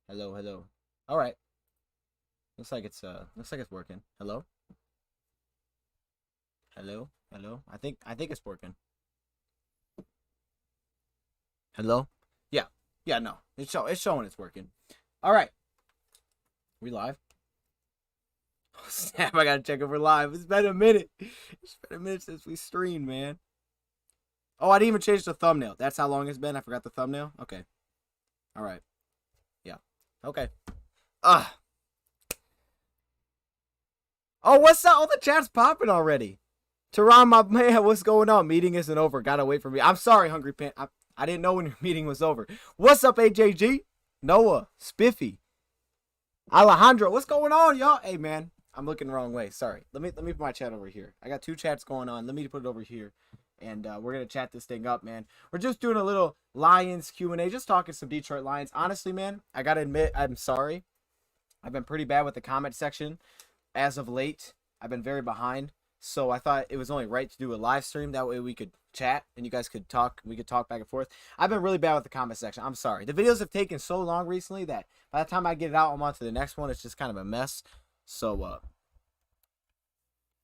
Hello, hello. All right. Looks like it's working. Hello? Hello? Hello? I think it's working. Hello? Yeah. Yeah, no. It's showing it's working. All right. We live? Oh, snap, I gotta check if we're live. It's been a minute. It's been a minute since we streamed, man. Oh, I didn't even change the thumbnail. That's how long it's been. I forgot the thumbnail. Okay. All right. Yeah. Okay. Ah. Oh, what's up? All the chat's popping already. Teron, my man, what's going on? Meeting isn't over. Gotta wait for me. I'm sorry, Hungry Pant. I didn't know when your meeting was over. What's up, AJG? Noah, Spiffy, Alejandro, what's going on, y'all? Hey, man, I'm looking the wrong way. Sorry. Let me put my chat over here. I got two chats going on. Let me put it over here, and we're gonna chat this thing up, man. We're just doing a little Lions Q&A, just talking some Detroit Lions. Honestly, man, I gotta admit, I'm sorry. I've been pretty bad with the comment section as of late. I've been very behind. So I thought it was only right to do a live stream. That way we could chat and you guys could talk. We could talk back and forth. I've been really bad with the comment section. I'm sorry. The videos have taken so long recently that by the time I get it out, I'm on to the next one. It's just kind of a mess. So,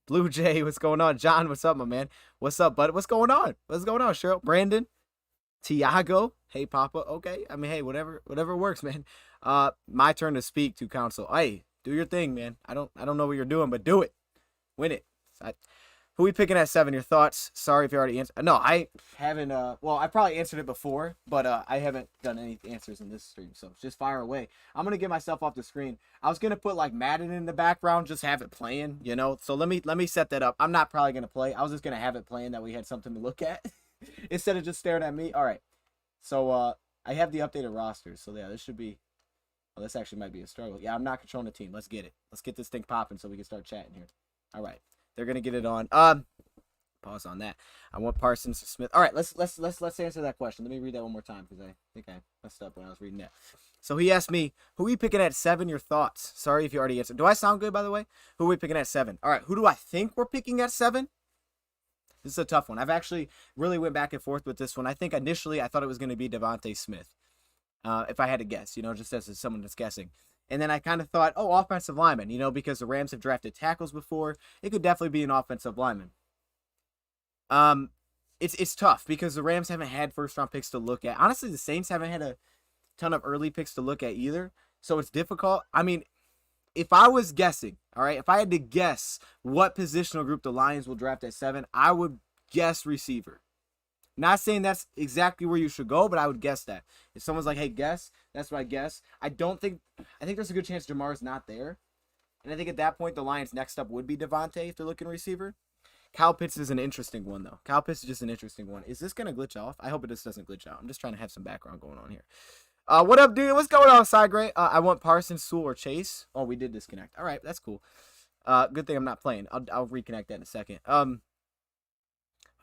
Blue Jay, what's going on? John, what's up, my man? What's up, bud? What's going on? What's going on, Cheryl? Brandon? Tiago? Hey, Papa. Okay. I mean, hey, whatever works, man. My turn to speak to council. Hey, do your thing, man. I don't know what you're doing, but do it. Win it. Who we picking at 7? Your thoughts? Sorry if you already answered. No, I haven't. Well, I probably answered it before, but I haven't done any answers in this stream. So just fire away. I'm gonna get myself off the screen. I was gonna put like Madden in the background, just have it playing, you know. So let me set that up. I'm not probably gonna play. I was just gonna have it playing that we had something to look at instead of just staring at me. All right. So I have the updated rosters. So yeah, this should be. Well, this actually might be a struggle. Yeah, I'm not controlling the team. Let's get it. Let's get this thing popping so we can start chatting here. All right. They're gonna get it on. Pause on that. I want Parsons to Smith. All right, let's answer that question. Let me read that one more time because I think I messed up when I was reading that. So he asked me, who are we picking at 7? Your thoughts? Sorry if you already answered. Do I sound good, by the way? Who are we picking at 7? All right, who do I think we're picking at 7? This is a tough one. I've actually really went back and forth with this one. I think initially I thought it was going to be Devontae Smith. If I had to guess, you know, just as someone that's guessing. And then I kind of thought, oh, offensive lineman, you know, because the Rams have drafted tackles before. It could definitely be an offensive lineman. It's tough because the Rams haven't had first round picks to look at. Honestly, the Saints haven't had a ton of early picks to look at either. So it's difficult. I mean, if I was guessing, all right, if I had to guess what positional group the Lions will draft at 7, I would guess receiver. Not saying that's exactly where you should go, but I would guess that. If someone's like, hey, guess, that's what I guess. I think there's a good chance Jamar's not there. And I think at that point, the Lions' next up would be Devontae if they're looking receiver. Kyle Pitts is an interesting one, though. Kyle Pitts is just an interesting one. Is this going to glitch off? I hope it just doesn't glitch out. I'm just trying to have some background going on here. What up, dude? What's going on, Side Gray? I want Parsons, Sewell, or Chase. Oh, we did disconnect. All right, that's cool. Good thing I'm not playing. I'll reconnect that in a second.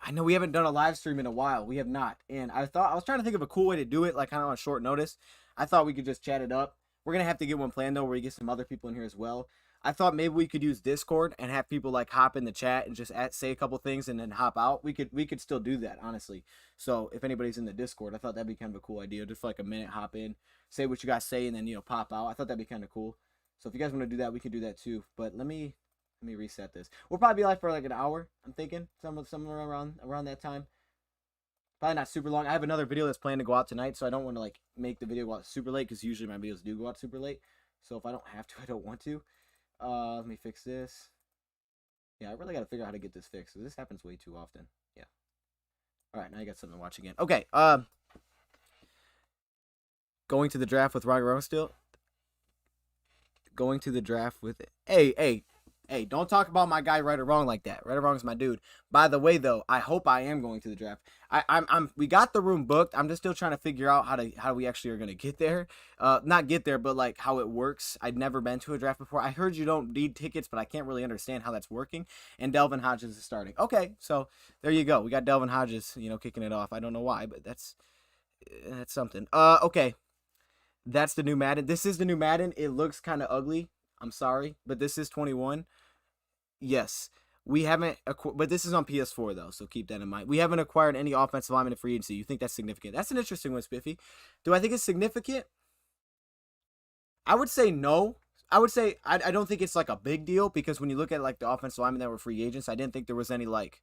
I know we haven't done a live stream in a while. We have not. And I was trying to think of a cool way to do it, like kind of on short notice. I thought we could just chat it up. We're going to have to get one planned, though, where we get some other people in here as well. I thought maybe we could use Discord and have people like hop in the chat and just say a couple things and then hop out. We could still do that, honestly. So if anybody's in the Discord, I thought that'd be kind of a cool idea. Just for like a minute, hop in, say what you guys say, and then, you know, pop out. I thought that'd be kind of cool. So if you guys want to do that, we could do that too. But let me reset this. We'll probably be live for like an hour, I'm thinking. Somewhere around that time. Probably not super long. I have another video that's planned to go out tonight, so I don't want to like make the video go out super late because usually my videos do go out super late. So if I don't have to, I don't want to. Let me fix this. Yeah, I really got to figure out how to get this fixed. This happens way too often. Yeah. All right, now you got something to watch again. Okay. Going to the draft with Roger Rowan still. Going to the draft with it. Hey, don't talk about my guy Right or Wrong like that. Right or Wrong is my dude. By the way, though, I hope I am going to the draft. We got the room booked. I'm just still trying to figure out how we actually are gonna get there. Not get there, but like how it works. I'd never been to a draft before. I heard you don't need tickets, but I can't really understand how that's working. And Delvin Hodges is starting. Okay, so there you go. We got Delvin Hodges, you know, kicking it off. I don't know why, but that's something. Okay, that's the new Madden. This is the new Madden. It looks kind of ugly. I'm sorry, but this is 21. Yes, we haven't, but this is on PS4 though, so keep that in mind. We haven't acquired any offensive linemen in free agency. You think that's significant? That's an interesting one, Spiffy. Do I think it's significant? I would say no. I would say I don't think it's like a big deal because when you look at like the offensive linemen that were free agents, I didn't think there was any like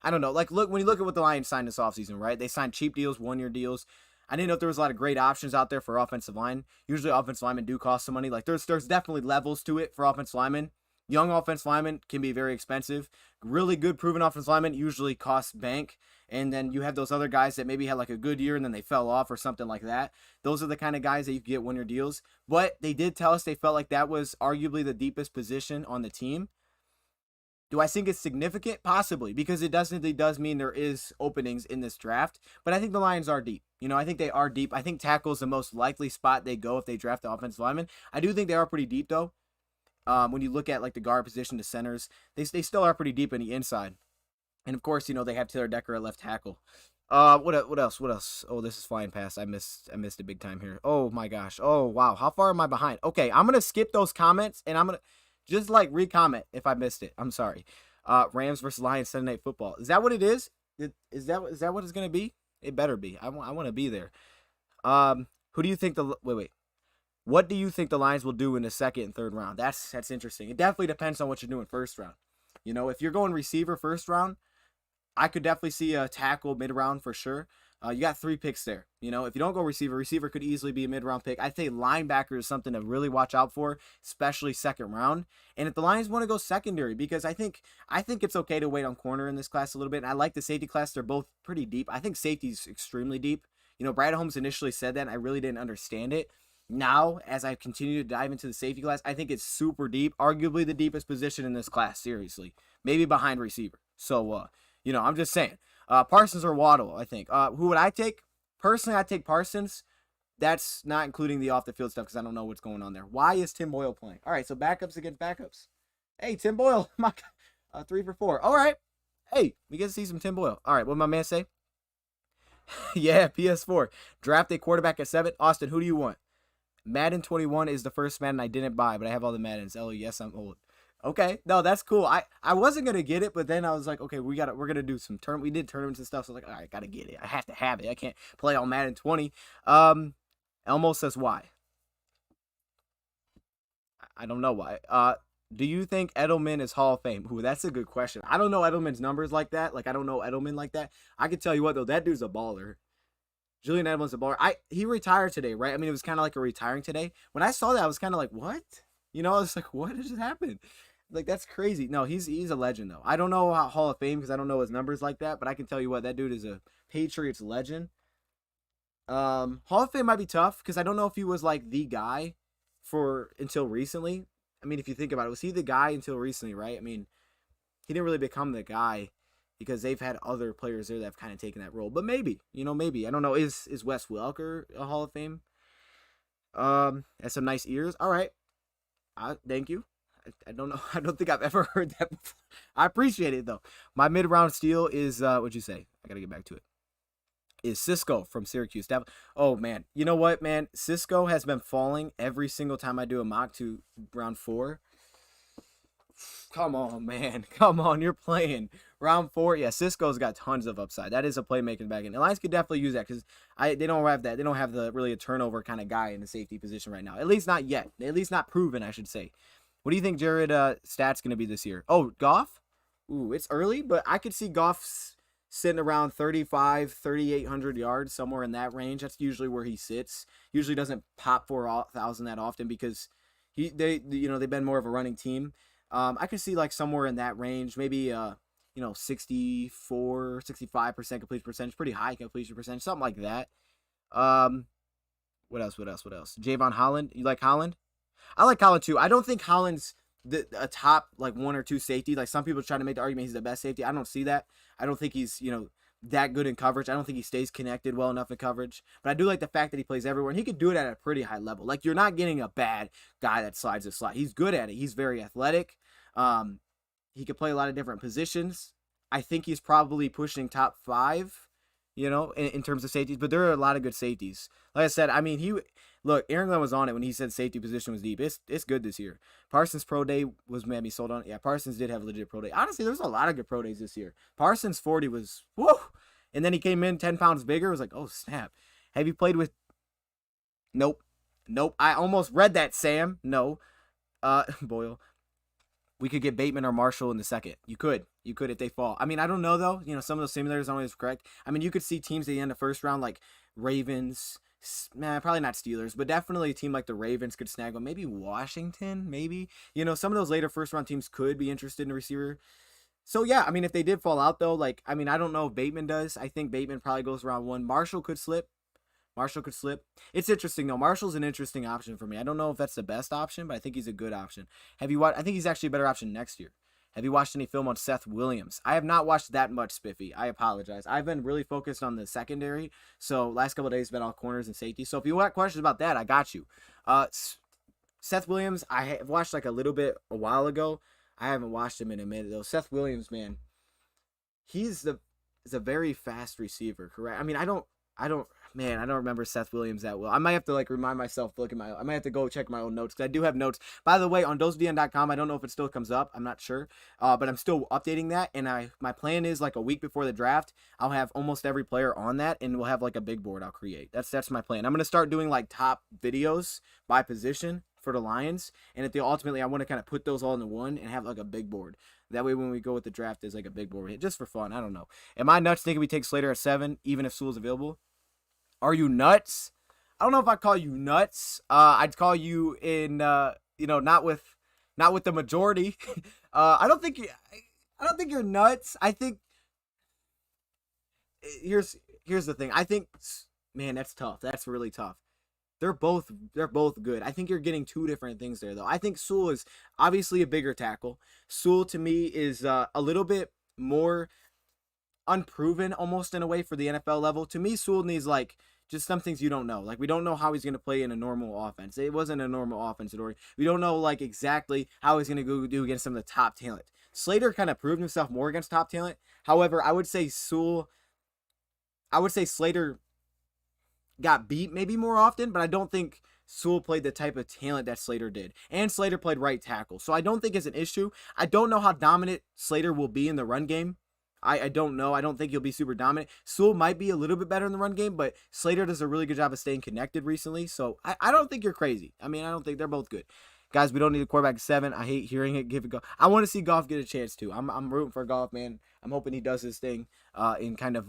I don't know. Like, look when you look at what the Lions signed this offseason, right? They signed cheap deals, 1-year deals. I didn't know if there was a lot of great options out there for offensive line. Usually, offensive linemen do cost some money. Like, there's definitely levels to it for offensive linemen. Young offensive linemen can be very expensive. Really good proven offensive linemen usually cost bank. And then you have those other guys that maybe had like a good year and then they fell off or something like that. Those are the kind of guys that you can get 1-year deals. But they did tell us they felt like that was arguably the deepest position on the team. Do I think it's significant? Possibly, because it definitely does mean there is openings in this draft. But I think the Lions are deep. You know, I think they are deep. I think tackle is the most likely spot they go if they draft the offensive lineman. I do think they are pretty deep, though. When you look at like the guard position, the centers, they still are pretty deep in the inside. And of course, you know, they have Taylor Decker at left tackle. What else? What else? Oh, this is flying past. I missed a big time here. Oh my gosh. Oh wow. How far am I behind? Okay, I'm gonna skip those comments and I'm gonna just like re-comment if I missed it. I'm sorry. Rams versus Lions Sunday Night Football. Is that what it is? Is that what it's gonna be? It better be. I want to be there. Who do you think the wait? What do you think the Lions will do in the second and third round? That's interesting. It definitely depends on what you're doing first round. You know, if you're going receiver first round, I could definitely see a tackle mid-round for sure. You got 3 picks there. You know, if you don't go receiver could easily be a mid-round pick. I'd say linebacker is something to really watch out for, especially second round. And if the Lions want to go secondary, because I think it's okay to wait on corner in this class a little bit. And I like the safety class. They're both pretty deep. I think safety's extremely deep. You know, Brad Holmes initially said that, and I really didn't understand it. Now, as I continue to dive into the safety class, I think it's super deep. Arguably the deepest position in this class, seriously. Maybe behind receiver. So, you know, I'm just saying. Parsons or Waddle, I think. Who would I take? Personally, I'd take Parsons. That's not including the off-the-field stuff because I don't know what's going on there. Why is Tim Boyle playing? All right, so backups against backups. Hey, Tim Boyle. My God. 3 for 4. All right. Hey, we get to see some Tim Boyle. All right, what did my man say? Yeah, PS4. Draft a quarterback at 7. Austin, who do you want? Madden 21 is the first Madden I didn't buy, but I have all the Maddens. Oh, yes, I'm old. Okay, no, that's cool. I wasn't gonna get it, but then I was like, okay, we're gonna do some we did tournaments and stuff, so I was like, all right, gotta get it. I have to have it. I can't play on Madden 20. Elmo says why? I don't know why. Do you think Edelman is Hall of Fame? Ooh, that's a good question. I don't know Edelman's numbers like that. Like I don't know Edelman like that. I can tell you what though, that dude's a baller. Julian Edelman's a baller. He retired today, right? I mean, it was kind of like a retiring today. When I saw that, I was kind of like, what? You know, I was like, what just happened? Like, that's crazy. No, he's a legend, though. I don't know how Hall of Fame because I don't know his numbers like that, but I can tell you what, that dude is a Patriots legend. Hall of Fame might be tough because I don't know if he was, like, the guy until recently. I mean, if you think about it, was he the guy until recently, right? I mean, he didn't really become the guy because they've had other players there that have kind of taken that role. But maybe, you know, maybe. I don't know. Is Wes Welker a Hall of Fame? Has some nice ears. All right. Thank you. I don't know. I don't think I've ever heard that before. I appreciate it, though. My mid-round steal is, what'd you say? I got to get back to it. Is Cisco from Syracuse. Oh, man. You know what, man? Cisco has been falling every single time I do a mock to round 4. Come on, man. Come on. You're playing. Round 4. Yeah, Cisco's got tons of upside. That is a playmaking back end. The Lions could definitely use that because they don't have that. They don't have really a turnover kind of guy in the safety position right now. At least not yet. At least not proven, I should say. What do you think Jared stats going to be this year? Oh, Goff? Ooh, it's early, but I could see Goff sitting around 3,800 yards, somewhere in that range. That's usually where he sits. Usually doesn't pop 4,000 that often because they've been more of a running team. I could see like somewhere in that range, maybe 64, 65% completion percentage, pretty high completion percentage, something like that. What else? Javon Holland. You like Holland? I like Holland too. I don't think Holland's a top like 1 or 2 safety. Like some people try to make the argument he's the best safety. I don't see that. I don't think he's, that good in coverage. I don't think he stays connected well enough in coverage. But I do like the fact that he plays everywhere and he could do it at a pretty high level. Like you're not getting a bad guy that slides a slot. He's good at it. He's very athletic. He could play a lot of different positions. I think he's probably pushing top 5, in terms of safeties, but there are a lot of good safeties. Like I said, I mean, Aaron Glenn was on it when he said safety position was deep. It's good this year. Parsons pro day was maybe sold on. Yeah, Parsons did have a legit pro day. Honestly, there's a lot of good pro days this year. Parsons 40 was, whoa. And then he came in 10 pounds bigger. It was like, oh, snap. Have you played with, nope. Nope. I almost read that, Sam. No. Boyle. We could get Bateman or Marshall in the second. You could. You could if they fall. I mean, I don't know, though. You know, some of those simulators aren't always correct. I mean, you could see teams at the end of the first round like Ravens. Probably not Steelers, but definitely a team like the Ravens could snag one. Maybe Washington, maybe. You know, some of those later first round teams could be interested in a receiver. So, yeah, I mean, if they did fall out, though, like, I mean, I don't know if Bateman does. I think Bateman probably goes around one. Marshall could slip. Marshall could slip. It's interesting though. Marshall's an interesting option for me. I don't know if that's the best option, but I think he's a good option. Have you watched? I think he's actually a better option next year. Have you watched any film on Seth Williams? I have not watched that much, Spiffy. I apologize. I've been really focused on the secondary. So last couple of days been all corners and safety. So if you want questions about that, I got you. Seth Williams, I have watched like a little bit a while ago. I haven't watched him in a minute though. Seth Williams, man, he's a very fast receiver, correct? I mean, man, I don't remember Seth Williams that well. I might have to like remind myself, I might have to go check my own notes because I do have notes. By the way, on DoseOfDion.com, I don't know if it still comes up. I'm not sure, but I'm still updating that. And my plan is like a week before the draft, I'll have almost every player on that, and we'll have like a big board I'll create. That's my plan. I'm gonna start doing like top videos by position for the Lions, and if they ultimately, I want to kind of put those all into one and have like a big board. That way, when we go with the draft, there's like a big board just for fun. I don't know. Am I nuts thinking we take Slater at 7, even if Sewell's available? Are you nuts? I don't know if I call you nuts. I'd call you in, not with the majority. I don't think you're nuts. I think here's the thing. I think, man, that's tough. That's really tough. They're both good. I think you're getting two different things there, though. I think Sewell is obviously a bigger tackle. Sewell to me is a little bit more unproven, almost in a way, for the NFL level. To me, Sewell needs like just some things you don't know. Like we don't know how he's going to play in a normal offense. It wasn't a normal offense at Oregon. We don't know like exactly how he's going to go do against some of the top talent. Slater kind of proved himself more against top talent. However, I would say Slater got beat maybe more often, but I don't think Sewell played the type of talent that Slater did. And Slater played right tackle. So I don't think it's an issue. I don't know how dominant Slater will be in the run game. I don't know. I don't think he'll be super dominant. Sewell might be a little bit better in the run game, but Slater does a really good job of staying connected recently. So I don't think you're crazy. I mean, I don't think they're both good. Guys, we don't need a quarterback at 7. I hate hearing it. Give it go. I want to see Goff get a chance too. I'm rooting for Goff, man. I'm hoping he does his thing and kind of,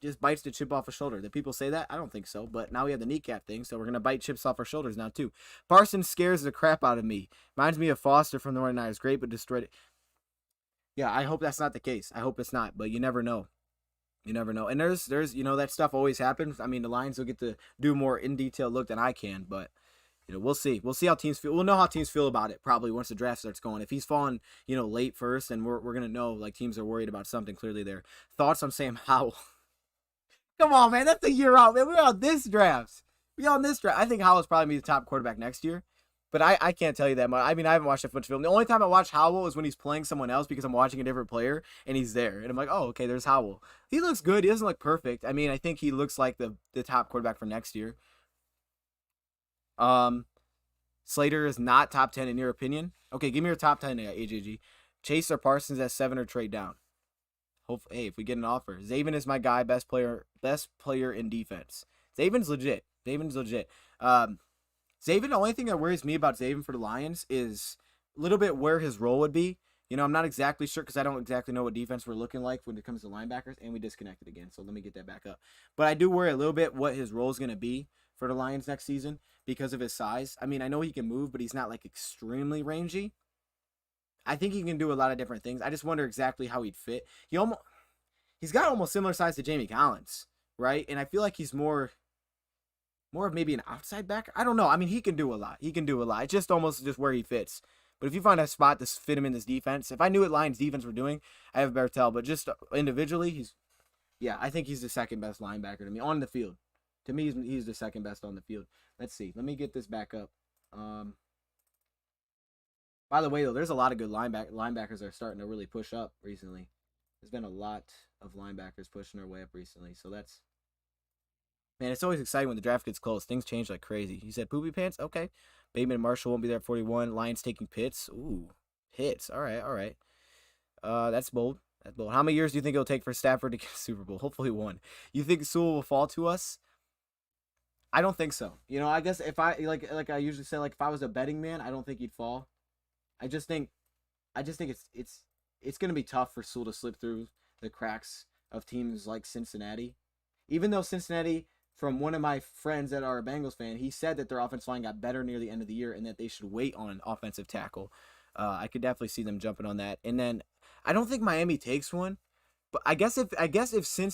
just bites the chip off his shoulder. Did people say that? I don't think so. But now we have the kneecap thing, so we're going to bite chips off our shoulders now too. Parsons scares the crap out of me. Reminds me of Foster from the 49ers. Great, but destroyed it. Yeah, I hope that's not the case. I hope it's not, but you never know. You never know. And there's that stuff always happens. I mean, the Lions will get to do more in detail look than I can, but we'll see. We'll see how teams feel. We'll know how teams feel about it probably once the draft starts going. If he's falling, late first, then we're gonna know like teams are worried about something clearly there. Thoughts on Sam Howell? Come on, man. That's a year out, man. We're on this draft. I think Howell's probably be the top quarterback next year. But I can't tell you that much. I mean, I haven't watched that much film. The only time I watch Howell is when he's playing someone else because I'm watching a different player and he's there. And I'm like, oh, okay, there's Howell. He looks good. He doesn't look perfect. I mean, I think he looks like the top quarterback for next year. Slater is not top 10 in your opinion? Okay, give me your top 10, AJG. Chase or Parsons at 7 or trade down? Hey, if we get an offer. Zaven is my guy, best player in defense. Zaven's legit. Zaven, the only thing that worries me about Zaven for the Lions is a little bit where his role would be. I'm not exactly sure because I don't exactly know what defense we're looking like when it comes to linebackers, and we disconnected again, so let me get that back up. But I do worry a little bit what his role is going to be for the Lions next season because of his size. I mean, I know he can move, but he's not like extremely rangy. I think he can do a lot of different things. I just wonder exactly how he'd fit. He's got almost similar size to Jamie Collins, right? And I feel like he's more of maybe an outside backer. I don't know. I mean, he can do a lot. It's just almost just where he fits. But if you find a spot to fit him in this defense, if I knew what Lions defense were doing, I have a better tell. But just individually, I think he's the second best linebacker to me on the field. To me, he's the second best on the field. Let's see. Let me get this back up. By the way, though, there's a lot of good linebackers that are starting to really push up recently. There's been a lot of linebackers pushing their way up recently. So that's... Man, it's always exciting when the draft gets close. Things change like crazy. He said poopy pants? Okay. Bateman and Marshall won't be there at 41. Lions taking Pitts. Ooh, Pitts. All right. That's bold. How many years do you think it'll take for Stafford to get a Super Bowl? Hopefully one. You think Sewell will fall to us? I don't think so. You know, I guess if I like I usually say, like if I was a betting man, I don't think he'd fall. I just think it's gonna be tough for Sewell to slip through the cracks of teams like Cincinnati. Even though Cincinnati, from one of my friends that are a Bengals fan, he said that their offensive line got better near the end of the year and that they should wait on offensive tackle. I could definitely see them jumping on that. And then I don't think Miami takes one, but since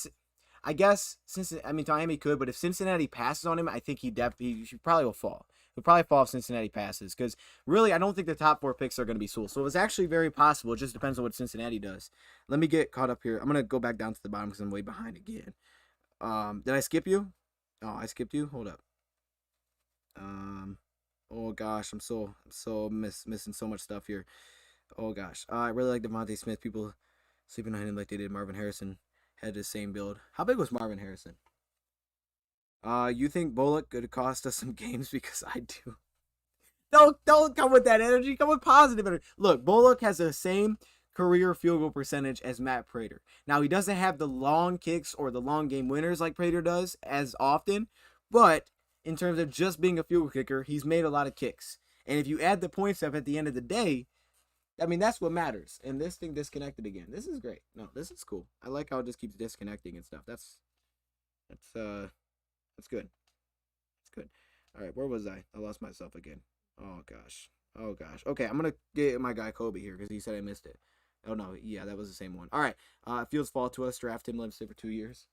I mean Miami could, but if Cincinnati passes on him, I think he probably will fall. He'll probably fall if Cincinnati passes, because really I don't think the top 4 picks are going to be Sewell. So it's actually very possible. It just depends on what Cincinnati does. Let me get caught up here. I'm gonna go back down to the bottom because I'm way behind again. Did I skip you? Oh, I skipped you. Hold up. Oh gosh, I'm so missing so much stuff here. Oh gosh, I really like Devontae Smith. People sleeping on him like they did Marvin Harrison. Had the same build. How big was Marvin Harrison? You think Bullock could cost us some games? Because I do. Don't come with that energy. Come with positive energy. Look, Bullock has the same career field goal percentage as Matt Prater. Now, he doesn't have the long kicks or the long game winners like Prater does as often, but in terms of just being a field goal kicker, he's made a lot of kicks. And if you add the points up at the end of the day, I mean, that's what matters. And this thing disconnected again. This is great. No, this is cool. I like how it just keeps disconnecting and stuff. That's good. That's good. All right, where was I? I lost myself again. Oh gosh. Oh gosh. Okay, I'm gonna get my guy Kobe here because he said I missed it. Oh no, yeah, that was the same one. All right. Fields fall to us. Draft him. Let him stay for 2 years.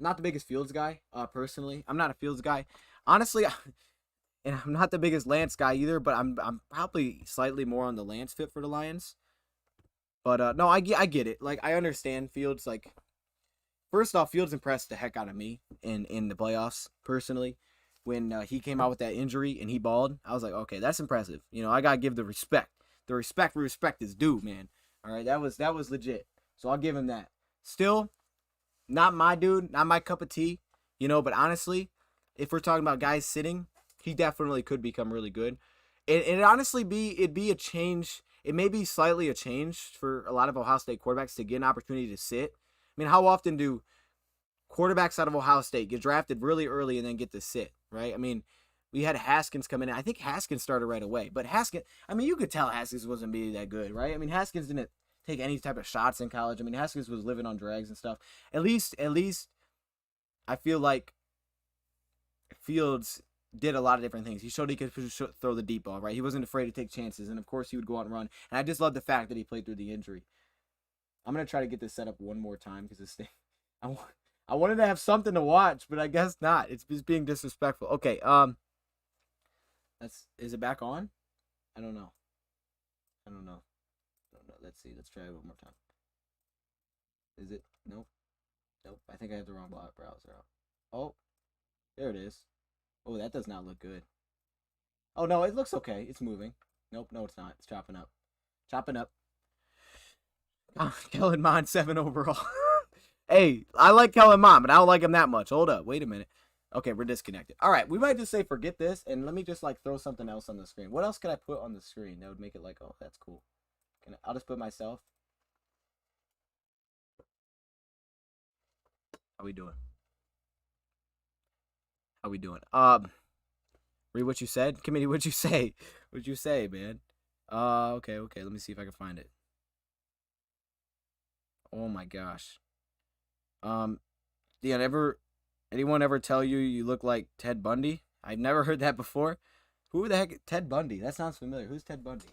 Not the biggest Fields guy, personally. I'm not a Fields guy. Honestly, and I'm not the biggest Lance guy either, but I'm probably slightly more on the Lance fit for the Lions. But no, I get it. Like, I understand Fields. Like, first off, Fields impressed the heck out of me in the playoffs personally. When he came out with that injury and he balled, I was like, okay, that's impressive. You know, I gotta give the respect where respect is due, man. All right, that was legit. So I'll give him that. Still, not my dude, not my cup of tea. You know, but honestly, if we're talking about guys sitting, he definitely could become really good. It'd honestly be a change. It may be slightly a change for a lot of Ohio State quarterbacks to get an opportunity to sit. I mean, how often do quarterbacks out of Ohio State get drafted really early and then get to sit, right? I mean, we had Haskins come in. I think Haskins started right away. But Haskins, I mean, you could tell Haskins wasn't being that good, right? I mean, Haskins didn't take any type of shots in college. I mean, Haskins was living on drags and stuff. At least I feel like Fields did a lot of different things. He showed he could throw the deep ball, right? He wasn't afraid to take chances, and of course he would go out and run. And I just love the fact that he played through the injury. I'm gonna try to get this set up one more time because this thing, I wanted to have something to watch, but I guess not. It's just being disrespectful. Okay, is it back on? I don't know. I don't know. Let's see. Let's try it one more time. Is it? Nope. Nope. I think I have the wrong browser out. Oh, there it is. Oh, that does not look good. Oh, no, it looks okay. It's moving. Nope, no, it's not. It's chopping up. Chopping up. Oh, Kellen Mond, 7 overall. Hey, I like Kellen Mond, but I don't like him that much. Hold up. Wait a minute. Okay, we're disconnected. All right, we might just say forget this, and let me just, like, throw something else on the screen. What else could I put on the screen that would make it like, oh, that's cool? I'll just put myself. How we doing? How we doing? Read what you said. Committee, what'd you say? What'd you say, man? Okay. Let me see if I can find it. Oh my gosh. Yeah, anyone ever tell you look like Ted Bundy? I've never heard that before. Who the heck? Ted Bundy. That sounds familiar. Who's Ted Bundy?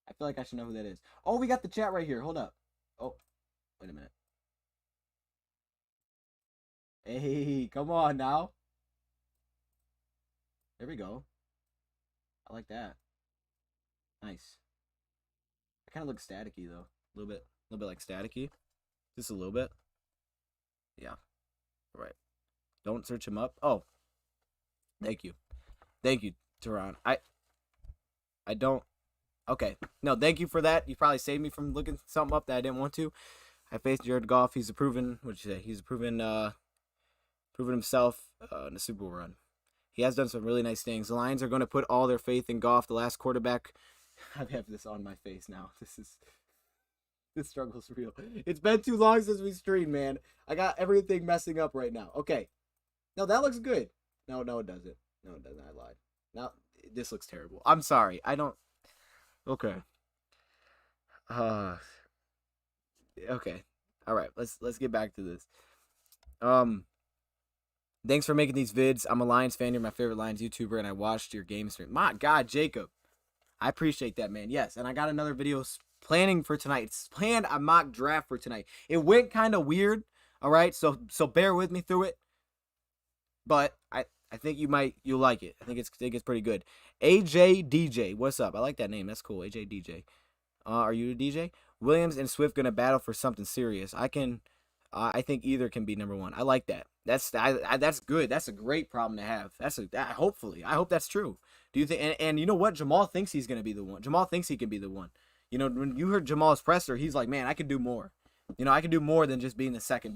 I feel like I should know who that is. Oh, we got the chat right here. Hold up. Oh, wait a minute. Hey, come on now. There we go. I like that. Nice. I kind of look staticky though. A little bit like staticky. Just a little bit. Yeah. All right. Don't search him up. Oh. Thank you, Tehran. I don't. Okay. No, thank you for that. You probably saved me from looking something up that I didn't want to. I faced Jared Goff. He's a proven. What'd you say? He's a proven himself in the Super Bowl run. He has done some really nice things. The Lions are going to put all their faith in Goff, the last quarterback. I have this on my face now. This struggle's real. It's been too long since we streamed, man. I got everything messing up right now. Okay. No, that looks good. No, no, it doesn't. No, it doesn't. I lied. Now this looks terrible. I'm sorry. I don't. Okay. Uh. Okay. All right. Let's get back to this. Um. Thanks for making these vids. I'm a Lions fan. You're my favorite Lions YouTuber, and I watched your game stream. My God, Jacob. I appreciate that, man. Yes, and I got another video planning for tonight. It's planned a mock draft for tonight. It went kind of weird. All right, so bear with me through it. But I think you'll like it. I think it's pretty good. AJ DJ, what's up? I like that name. That's cool. AJ DJ. Are you a DJ? Williams and Swift gonna battle for something serious. I think either can be number one. I like that. That's good. That's a great problem to have. Hopefully. I hope that's true. Do you think? And you know what? Jamal thinks he's gonna be the one. Jamal thinks he can be the one. You know, when you heard Jamal's presser, he's like, man, I could do more. You know, I can do more than just being the second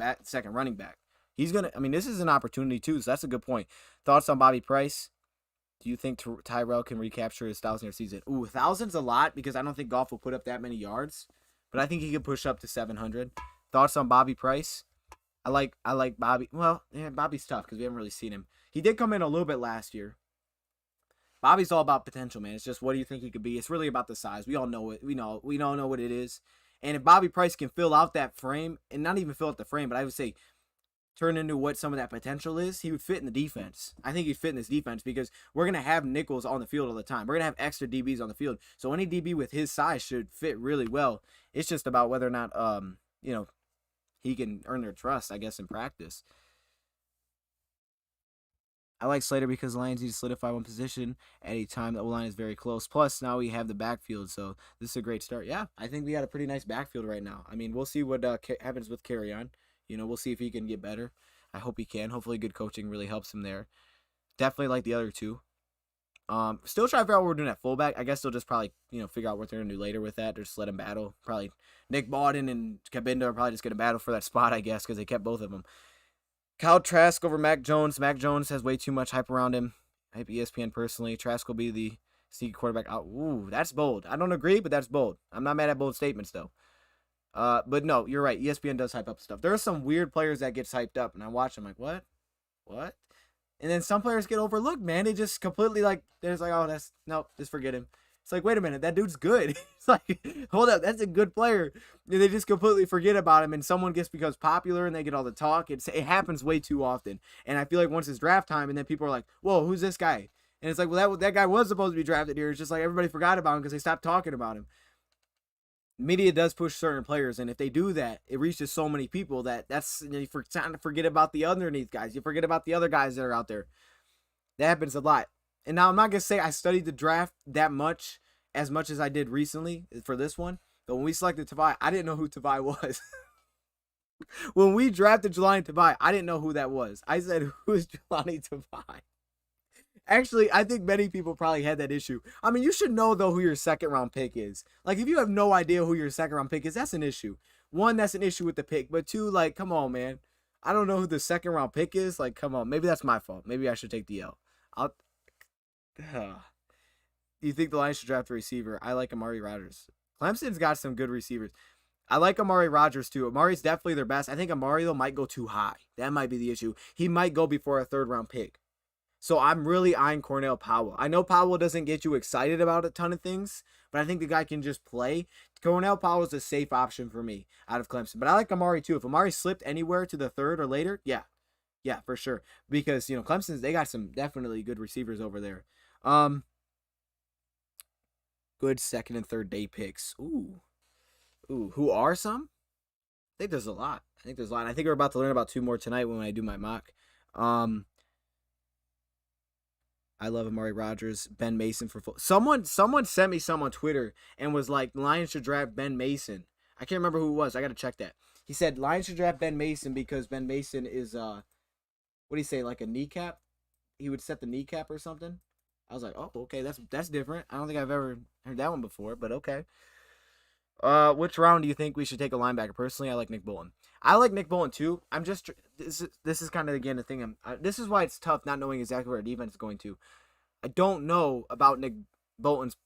running back. He's gonna. I mean, this is an opportunity too. So that's a good point. Thoughts on Bobby Price? Do you think Tyrell can recapture his 1,000-yard season? Ooh, 1,000's a lot because I don't think Goff will put up that many yards, but I think he could push up to 700. Thoughts on Bobby Price? I like Bobby. Well, yeah, Bobby's tough because we haven't really seen him. He did come in a little bit last year. Bobby's all about potential, man. It's just what do you think he could be? It's really about the size. We all know it. We all know what it is. And if Bobby Price can fill out that frame, and not even fill out the frame, but I would say turn into what some of that potential is, he would fit in the defense. I think he'd fit in this defense because we're going to have nickels on the field all the time. We're going to have extra DBs on the field. So any DB with his size should fit really well. It's just about whether or not, he can earn their trust, I guess, in practice. I like Slater because the Lions need to solidify one position at a time. The O-line is very close. Plus, now we have the backfield, so this is a great start. Yeah, I think we got a pretty nice backfield right now. I mean, we'll see what happens with Carry-On. You know, we'll see if he can get better. I hope he can. Hopefully, good coaching really helps him there. Definitely like the other two. Still trying to figure out what we're doing at fullback. I guess they'll just probably, figure out what they're going to do later with that. Just let him battle. Probably Nick Bawden and Kabinda are probably just going to battle for that spot, I guess, because they kept both of them. Kyle Trask over Mac Jones. Mac Jones has way too much hype around him. I hype ESPN personally. Trask will be the sneaky quarterback. Oh, ooh, that's bold. I don't agree, but that's bold. I'm not mad at bold statements, though. But no, you're right. ESPN does hype up stuff. There are some weird players that gets hyped up, and I watch them like, what? And then some players get overlooked, man. They just completely they're just like, oh, just forget him. It's like, wait a minute, that dude's good. It's like, hold up, that's a good player. And they just completely forget about him, and someone becomes popular, and they get all the talk. It happens way too often. And I feel like once it's draft time, and then people are like, whoa, who's this guy? And it's like, well, that guy was supposed to be drafted here. It's just like everybody forgot about him because they stopped talking about him. Media does push certain players, and if they do that, it reaches so many people that's you forget about the underneath guys. You forget about the other guys that are out there. That happens a lot. And now I'm not gonna say I studied the draft as much as I did recently for this one. But when we selected Tavai, I didn't know who Tavai was. When we drafted Jelani Tavai, I didn't know who that was. I said, "Who is Jelani Tavai?" Actually, I think many people probably had that issue. I mean, you should know, though, who your second-round pick is. Like, if you have no idea who your second-round pick is, that's an issue. One, that's an issue with the pick. But two, come on, man. I don't know who the second-round pick is. Come on. Maybe that's my fault. Maybe I should take the L. You think the Lions should draft a receiver? I like Amari Rodgers. Clemson's got some good receivers. I like Amari Rodgers, too. Amari's definitely their best. I think Amari, though, might go too high. That might be the issue. He might go before a third-round pick. So I'm really eyeing Cornell Powell. I know Powell doesn't get you excited about a ton of things, but I think the guy can just play. Cornell Powell is a safe option for me out of Clemson. But I like Amari too. If Amari slipped anywhere to the third or later, yeah, for sure. Because, Clemson's, they got some definitely good receivers over there. Good second and third day picks. Ooh, who are some? I think there's a lot. I think we're about to learn about two more tonight when I do my mock. I love Amari Rodgers, Ben Mason for full. Someone sent me some on Twitter and was like, Lions should draft Ben Mason. I can't remember who it was. I got to check that. He said Lions should draft Ben Mason because Ben Mason is, what do you say, like a kneecap? He would set the kneecap or something. I was like, oh, okay, that's different. I don't think I've ever heard that one before, but okay. Which round do you think we should take a linebacker? Personally, I like Nick Bolton. I like Nick Bolton too. I'm just this is kind of again the thing. This is why it's tough not knowing exactly where our defense is going to. I don't know about Nick Bolton's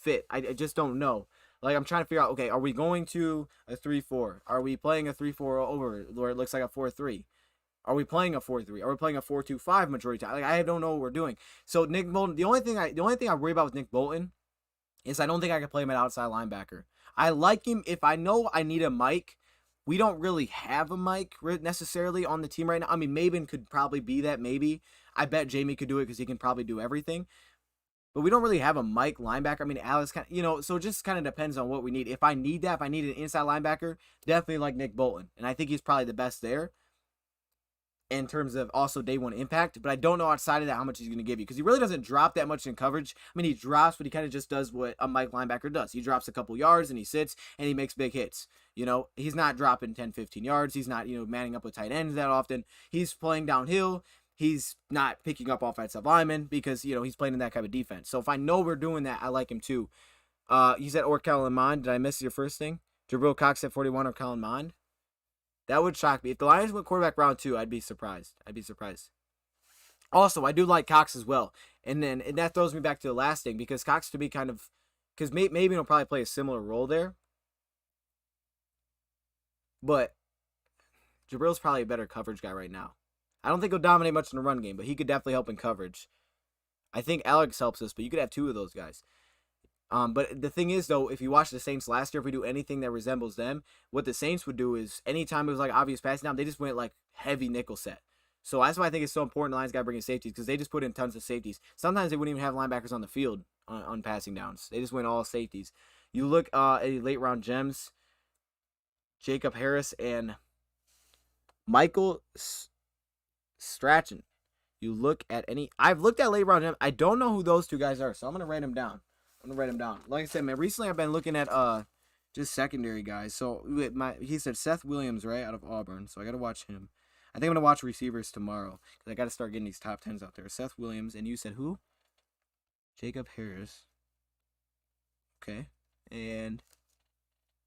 fit. I just don't know. I'm trying to figure out. Okay, are we going to a 3-4? Are we playing a 3-4 over where it looks like a 4-3? Are we playing a 4-3? Are we playing a 4-2-5 majority time? Like, I don't know what we're doing. So Nick Bolton, the only thing I worry about with Nick Bolton is I don't think I can play him at outside linebacker. I like him if I know I need a Mike. We don't really have a Mike necessarily on the team right now. I mean, Maven could probably be that, maybe. I bet Jamie could do it because he can probably do everything. But we don't really have a Mike linebacker. I mean, Alex, so it just kind of depends on what we need. If I need that, if I need an inside linebacker, definitely like Nick Bolton. And I think he's probably the best there in terms of also day one impact. But I don't know outside of that how much he's going to give you because he really doesn't drop that much in coverage. I mean, he drops, but he kind of just does what a Mike linebacker does. He drops a couple yards and he sits and he makes big hits. He's not dropping 10, 15 yards. He's not, manning up with tight ends that often. He's playing downhill. He's not picking up offensive linemen because, he's playing in that kind of defense. So if I know we're doing that, I like him too. You said or Kellen Mond. Did I miss your first thing? Jabril Cox at 41 or Kellen Mond? That would shock me. If the Lions went quarterback round 2, I'd be surprised. Also, I do like Cox as well. And that throws me back to the last thing because Cox to be kind of, because maybe he'll probably play a similar role there. But Jabril's probably a better coverage guy right now. I don't think he'll dominate much in the run game, but he could definitely help in coverage. I think Alex helps us, but you could have 2 of those guys. But the thing is, though, if you watch the Saints last year, if we do anything that resembles them, what the Saints would do is anytime it was like obvious passing down, they just went like heavy nickel set. So that's why I think it's so important the Lions got to bring in safeties because they just put in tons of safeties. Sometimes they wouldn't even have linebackers on the field on passing downs. They just went all safeties. You look at late round gems, Jacob Harris and Michael Strachan. You look at I've looked at late round gems. I don't know who those 2 guys are, so I'm going to write them down. Like I said, man, recently I've been looking at just secondary guys. So he said Seth Williams, right, out of Auburn. So I got to watch him. I think I'm going to watch receivers tomorrow because I got to start getting these top 10s out there. Seth Williams, and you said who? Jacob Harris. Okay. And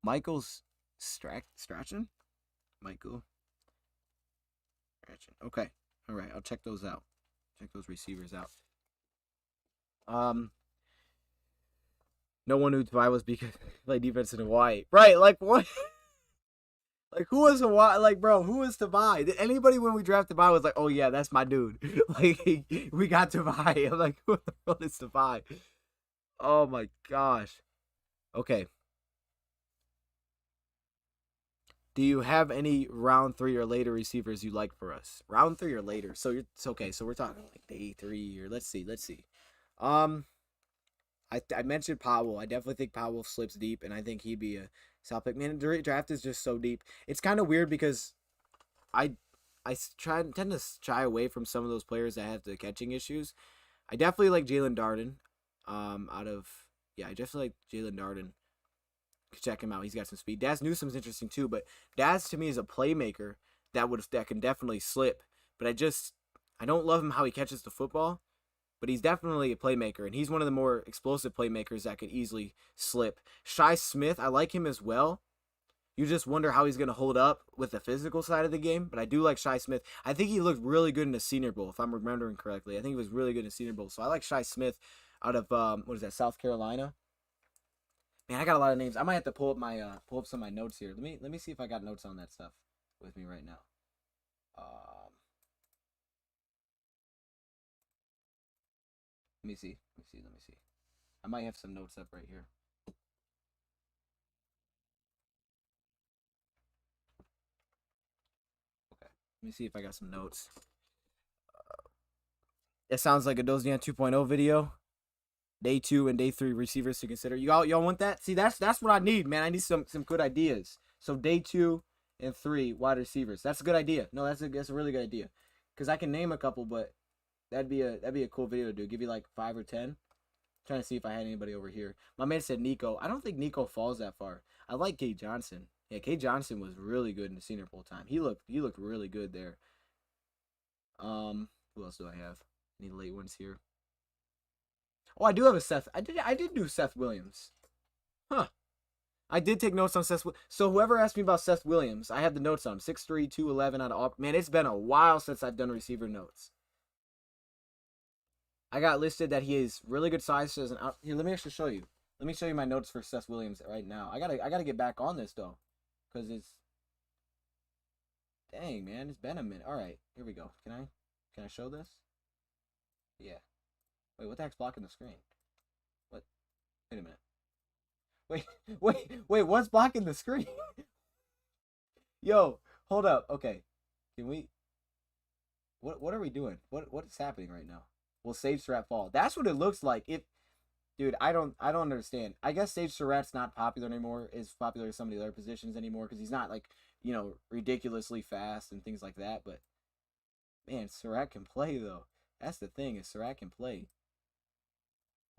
Michael Strachan? Michael Strachan. Okay. All right, I'll check those out. Check those receivers out. No one knew Tavai was because he played defense in Hawaii. Right, like what? Like who was Hawaii? Like, bro, who is Tavai? Did anybody when we drafted Tavai was like, oh yeah, that's my dude. Like we got Tavai. I'm like, who the hell is Tavai? Oh my gosh. Okay. Do you have any round 3 or later receivers you like for us? Round 3 or later. So it's okay. So we're talking like day 3 or let's see. I mentioned Powell. I definitely think Powell slips deep, and I think he'd be a solid pick. Man, the draft is just so deep. It's kind of weird because I tend to shy away from some of those players that have the catching issues. I definitely like Jalen Darden. I definitely like Jalen Darden. Check him out. He's got some speed. Daz Newsom's interesting too, but Daz to me is a playmaker that can definitely slip. But I don't love him how he catches the football. But he's definitely a playmaker, and he's one of the more explosive playmakers that could easily slip. Shi Smith, I like him as well. You just wonder how he's going to hold up with the physical side of the game, but I do like Shi Smith. I think he looked really good in the Senior Bowl, if I'm remembering correctly. I think he was really good in the Senior Bowl, so I like Shi Smith out of, South Carolina. Man, I got a lot of names. I might have to pull up some of my notes here. Let me see if I got notes on that stuff with me right now. Let me see. I might have some notes up right here. Okay. Let me see if I got some notes. It sounds like a DoseOfDion 2.0 video. Day 2 and day 3 receivers to consider. Y'all want that? See, that's what I need, man. I need some good ideas. So day 2 and 3 wide receivers. That's a good idea. No, that's a really good idea. Because I can name a couple, but that'd be a cool video to do. Give you like 5 or 10. Trying to see if I had anybody over here. My man said Nico. I don't think Nico falls that far. I like Kate Johnson. Yeah, Kate Johnson was really good in the Senior Bowl time. He looked really good there. Who else do I have? Any late ones here? Oh, I do have a Seth. I did do Seth Williams. Huh. I did take notes on Seth. So whoever asked me about Seth Williams, I have the notes on 6'3", 211 out of Auburn. Man, it's been a while since I've done receiver notes. I got listed that he is really good size as an out. Here, let me actually show you. Let me show you my notes for Seth Williams right now. I gotta get back on this though, because it's. Dang, man, it's been a minute. All right, here we go. Can I show this? Yeah. Wait, what the heck's blocking the screen? What? Wait a minute. Wait, wait. What's blocking the screen? Yo, hold up. Okay, can we? What are we doing? What is happening right now? Will Sage Strat fall? That's what it looks like. If dude, I don't understand. I guess Sage Surratt's not popular anymore. Is popular as some of the other positions anymore because he's not like ridiculously fast and things like that. But man, Surratt can play though. That's the thing is Surratt can play.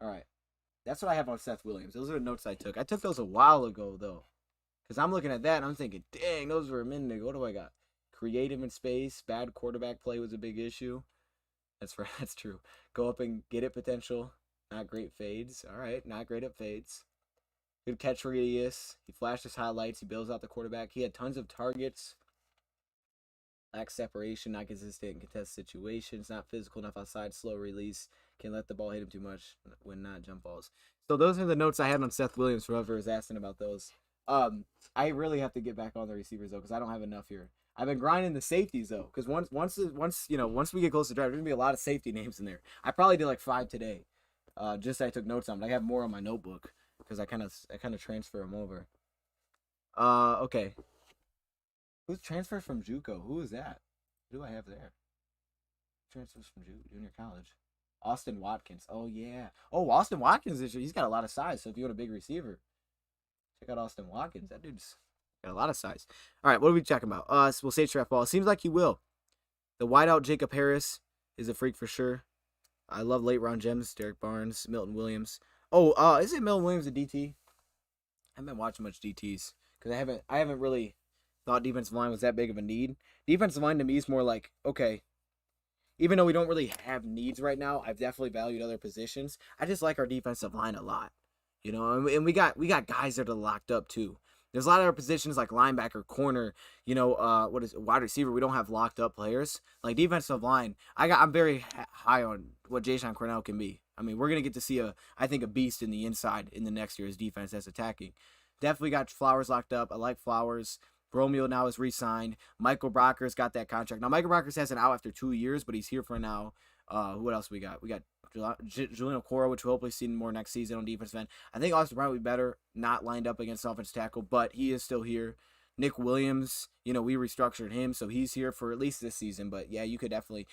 All right, that's what I have on Seth Williams. Those are the notes I took. I took those a while ago though, because I'm looking at that and I'm thinking, dang, those were a minute ago. What do I got? Creative in space, bad quarterback play was a big issue. That's right. That's true. Go up and get it potential. Not great fades. All right, not great at fades. Good catch radius. He flashed his highlights. He bails out the quarterback. He had tons of targets. Lacks separation, not consistent in contested situations, not physical enough outside, slow release, can let the ball hit him too much when not jump balls. So those are the notes I had on Seth Williams, for whoever is asking about those. I really have to get back on the receivers though, because I don't have enough here. I've been grinding the safeties though, because once we get close to draft, there's gonna be a lot of safety names in there. I probably did like 5 today. Just I took notes on, but I have more on my notebook because I kind of transfer them over. Okay. Who's transferred from JUCO? Who is that? Who do I have there? Transfers from junior college. Austin Watkins. Oh yeah. Oh, Austin Watkins he's got a lot of size. So if you want a big receiver, check out Austin Watkins. That dude's got a lot of size. All right, what are we checking about? We'll say draft ball. It seems like he will. The wideout Jacob Harris is a freak for sure. I love late round gems. Derek Barnes, Milton Williams. Oh, is it Milton Williams a DT? I haven't been watching much DTs because I haven't really thought defensive line was that big of a need. Defensive line to me is more like, okay, even though we don't really have needs right now, I've definitely valued other positions. I just like our defensive line a lot, and we got guys that are locked up too. There's a lot of other positions like linebacker, corner, wide receiver. We don't have locked up players like defensive line. I'm very high on what Jayshon Cornell can be. I mean, we're gonna get to see I think a beast in the inside in the next year's defense that's attacking. Definitely got Flowers locked up. I like Flowers. Romeo now is re-signed. Michael Brocker's got that contract. Now, Michael Brockers hasn't out after 2 years, but he's here for now. What else we got? We got Julian Okoro, which we'll hopefully see more next season on defensive end. I think Austin Brown will be better not lined up against offensive tackle, but he is still here. Nick Williams, we restructured him, so he's here for at least this season. But yeah, you could definitely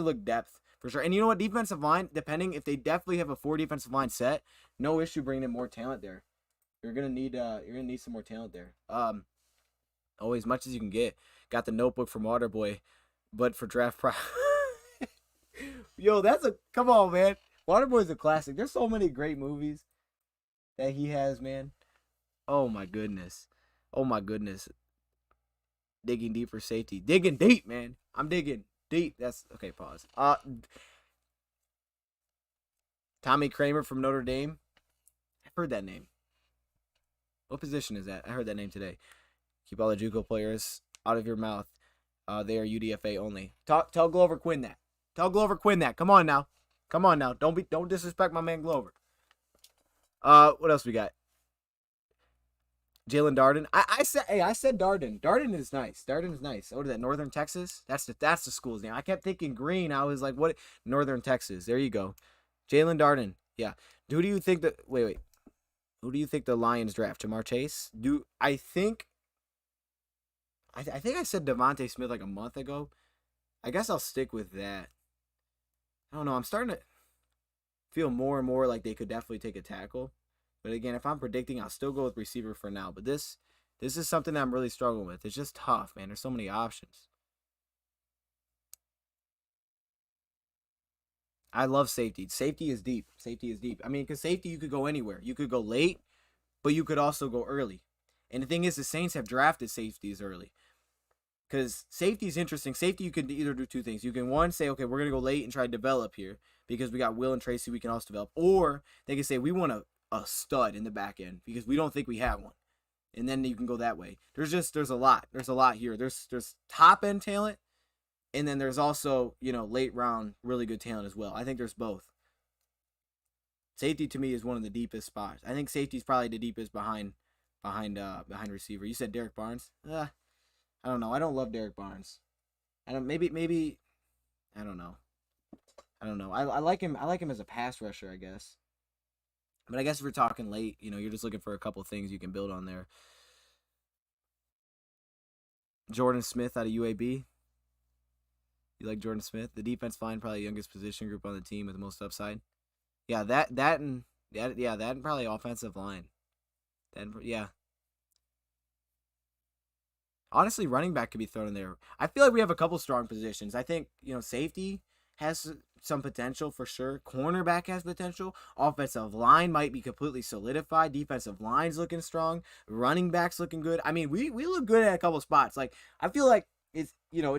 look depth for sure. And you know what? Defensive line, depending if they definitely have a 4 defensive line set, no issue bringing in more talent there. You're gonna need some more talent there. As much as you can get. Got the notebook from Waterboy, but for draft pro. Yo, come on, man. Waterboy's a classic. There's so many great movies that he has, man. Oh my goodness. Digging deep for safety. Digging deep, man. I'm digging deep. That's okay, pause. Tommy Kramer from Notre Dame. I've heard that name. What position is that? I heard that name today. Keep all the JUCO players out of your mouth. They are UDFA only. Tell Glover Quinn that. Come on now. Don't disrespect my man Glover. What else we got? Jalen Darden. I said Darden. Darden is nice. Oh, that Northern Texas? That's the school's name. I kept thinking Green. I was like, what? Northern Texas. There you go. Jalen Darden. Yeah. Who do you think wait. Who do you think the Lions draft? Jamar Chase? I think I said Devontae Smith like a month ago. I guess I'll stick with that. I don't know. I'm starting to feel more and more like they could definitely take a tackle. But again, if I'm predicting, I'll still go with receiver for now. But this is something that I'm really struggling with. It's just tough, man. There's so many options. I love safety. Safety is deep. I mean, because safety, you could go anywhere. You could go late, but you could also go early. And the thing is, the Saints have drafted safeties early. Because safety is interesting. Safety, you can either do 2 things. You can, one, say, okay, we're going to go late and try to develop here because we got Will and Tracy we can also develop. Or they can say, we want a stud in the back end because we don't think we have one. And then you can go that way. There's a lot. There's a lot here. There's top end talent. And then there's also, late round, really good talent as well. I think there's both. Safety to me is one of the deepest spots. I think safety is probably the deepest behind receiver. You said Derek Barnes. I don't know. I don't love Derek Barnes. I don't. Maybe. I don't know. I don't know. I like him. I like him as a pass rusher, I guess. But I guess if you're talking late, you're just looking for a couple things you can build on there. Jordan Smith out of UAB. You like Jordan Smith? The defense line, probably the youngest position group on the team with the most upside. Yeah, that and probably offensive line. Then yeah. Honestly, running back could be thrown in there. I feel like we have a couple strong positions. I think, safety has some potential for sure. Cornerback has potential. Offensive line might be completely solidified. Defensive line's looking strong. Running back's looking good. I mean, we look good at a couple spots. Like, I feel like it's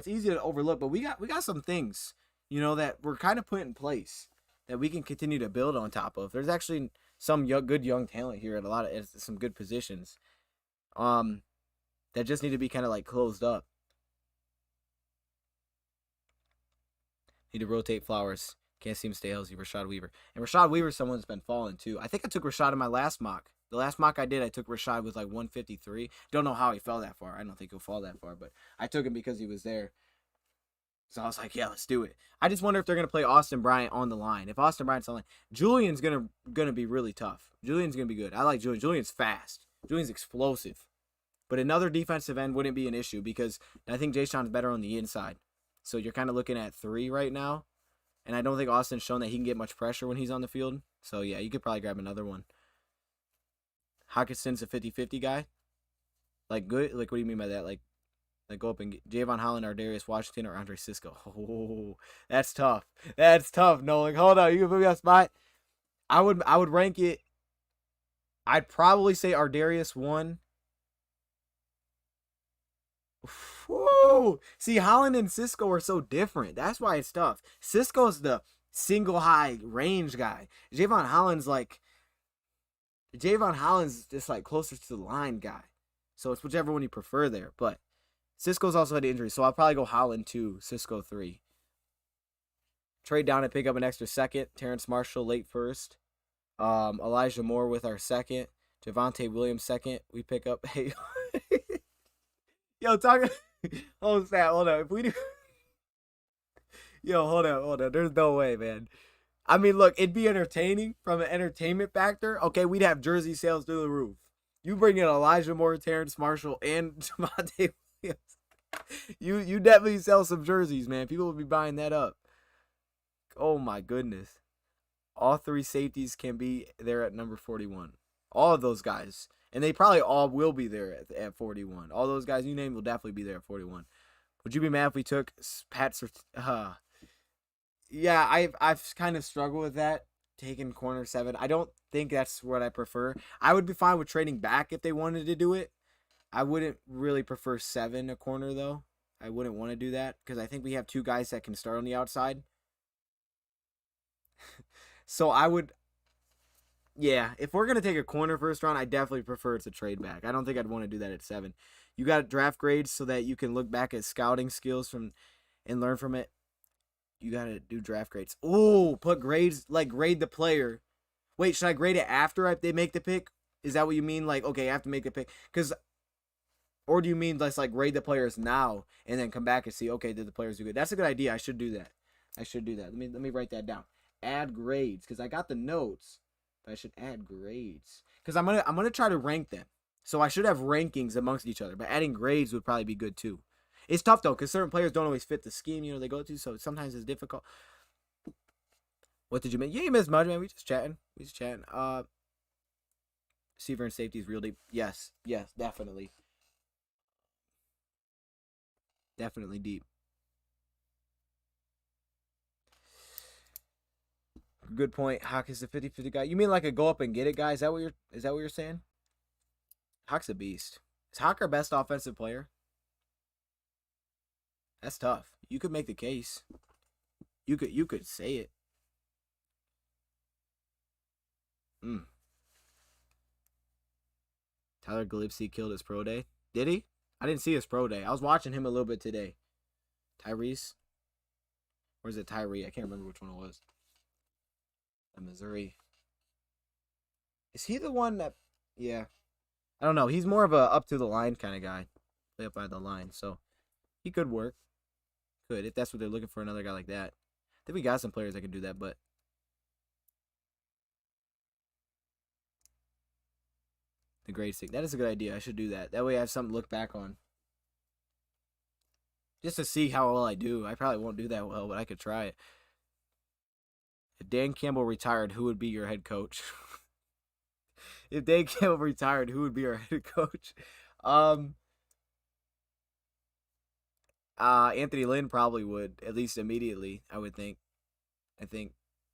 easy to overlook, but we got some things, that we're kind of put in place that we can continue to build on top of. There's actually some good young talent here at some good positions. That just need to be kind of like closed up. Need to rotate Flowers. Can't seem to stay healthy. Rashad Weaver. And Rashad Weaver's someone that's been falling too. I think I took Rashad in my last mock. The last mock I did, I took Rashad with like 153. Don't know how he fell that far. I don't think he'll fall that far, but I took him because he was there. So I was like, yeah, let's do it. I just wonder if they're gonna play Austin Bryant on the line. If Austin Bryant's on the line, Julian's gonna be really tough. Julian's gonna be good. I like Julian. Julian's fast. Julian's explosive. But another defensive end wouldn't be an issue because I think Jay Sean's better on the inside. So you're kind of looking at 3 right now. And I don't think Austin's shown that he can get much pressure when he's on the field. So, yeah, you could probably grab another one. Hawkinson's a 50-50 guy. Like, good? Like, what do you mean by that? Like go up and get Javon Holland, Ardarius Washington, or Andre Cisco. Oh, that's tough. That's tough. No, like, hold on. You can put me on spot. I would rank it. I'd probably say Ardarius 1. Whoa. See, Holland and Cisco are so different. That's why it's tough. Cisco's the single high range guy. Javon Holland's just like closer to the line guy. So it's whichever one you prefer there. But Cisco's also had injuries, so I'll probably go Holland 2, Cisco 3. Trade down and pick up an extra second. Terrence Marshall late first. Elijah Moore with our second. Javonte Williams second. We pick up. Hey, yo, talking. Hold on. If we do. Yo, hold on. There's no way, man. I mean, look, it'd be entertaining from an entertainment factor. Okay, we'd have jersey sales through the roof. You bring in Elijah Moore, Terrence Marshall, and Javonte Williams. You definitely sell some jerseys, man. People would be buying that up. Oh my goodness. All 3 safeties can be there at number 41. All of those guys. And they probably all will be there at 41. All those guys you named will definitely be there at 41. Would you be mad if we took Pat Yeah, I've kind of struggled with that, taking corner 7. I don't think that's what I prefer. I would be fine with trading back if they wanted to do it. I wouldn't really prefer 7 a corner, though. I wouldn't want to do that because I think we have 2 guys that can start on the outside. So I would... Yeah, if we're going to take a corner first round, I definitely prefer it's a trade back. I don't think I'd want to do that at 7. You got draft grades so that you can look back at scouting skills and learn from it. You got to do draft grades. Oh, put grades, like grade the player. Wait, should I grade it after they make the pick? Is that what you mean? Like, okay, I have to make the pick. Or do you mean let's like grade the players now and then come back and see, okay, did the players do good? That's a good idea. I should do that. Let me write that down. Add grades because I got the notes. I should add grades because I'm gonna try to rank them. So I should have rankings amongst each other, but adding grades would probably be good too. It's tough though because certain players don't always fit the scheme they go to, so sometimes it's difficult. What did you miss? Yeah, you missed much, man. We just chatting. Receiver and safety is real deep. Yes, definitely deep. Good point. Hawk is a 50-50 guy. You mean like a go up and get it guy? Is that what you're saying? Hawk's a beast. Is Hawk our best offensive player? That's tough. You could make the case. You could say it. Tyler Gillespie killed his pro day. Did he? I didn't see his pro day. I was watching him a little bit today. Tyrese? Or is it Tyree? I can't remember which one it was. Missouri. Is he the one that... Yeah. I don't know. He's more of a up to the line kind of guy. play up by the line. So he could work. Could, if that's what they're looking for, another guy like that. I think we got some players that can do that, but the grade 6. That is a good idea. I should do that. That way I have something to look back on. Just to see how well I do. I probably won't do that well, but I could try it. If Dan Campbell retired, who would be your head coach? If Dan Campbell retired, who would be our head coach? Anthony Lynn probably would, at least immediately, I would think.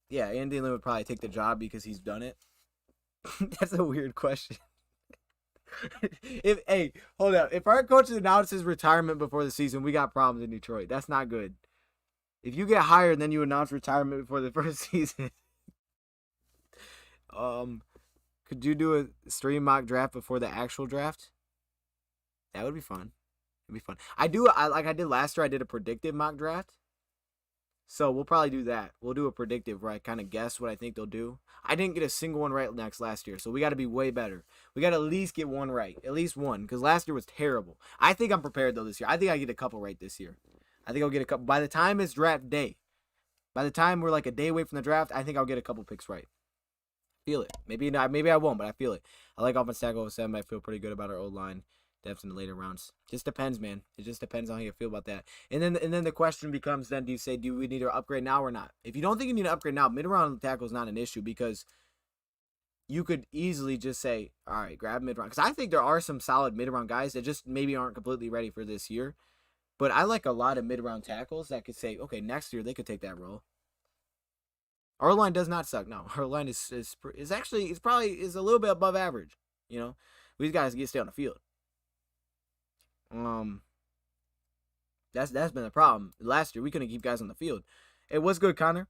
Yeah, Anthony Lynn would probably take the job because he's done it. That's a weird question. Hold up. If our coach announces retirement before the season, we got problems in Detroit. That's not good. If you get hired and then you announce retirement before the first season, could you do a stream mock draft before the actual draft? That would be fun. It'd be fun. Like I did last year. I did a predictive mock draft. So we'll probably do that. We'll do a predictive where I kind of guess what I think they'll do. I didn't get a single one right last year, so we got to be way better. We got to at least get one right. At least one, because last year was terrible. I think I'm prepared, though, this year. I think I get a couple right this year. I think I'll get a couple. By the time it's draft day, by the time we're like a day away from the draft, I think I'll get a couple picks right. Feel it. Maybe not. Maybe I won't, but I feel it. I like offense tackle 7. I feel pretty good about our old line depth in the later rounds. Just depends, man. It just depends on how you feel about that. And then the question becomes, then do we need to upgrade now or not? If you don't think you need to upgrade now, mid-round tackle is not an issue because you could easily just say, all right, grab mid-round. Because I think there are some solid mid-round guys that just maybe aren't completely ready for this year. But I like a lot of mid-round tackles that could say, okay, next year they could take that role. Our line does not suck. No, our line is probably a little bit above average. You know, these guys get to stay on the field. That's been the problem. Last year we couldn't keep guys on the field. It was good, Connor.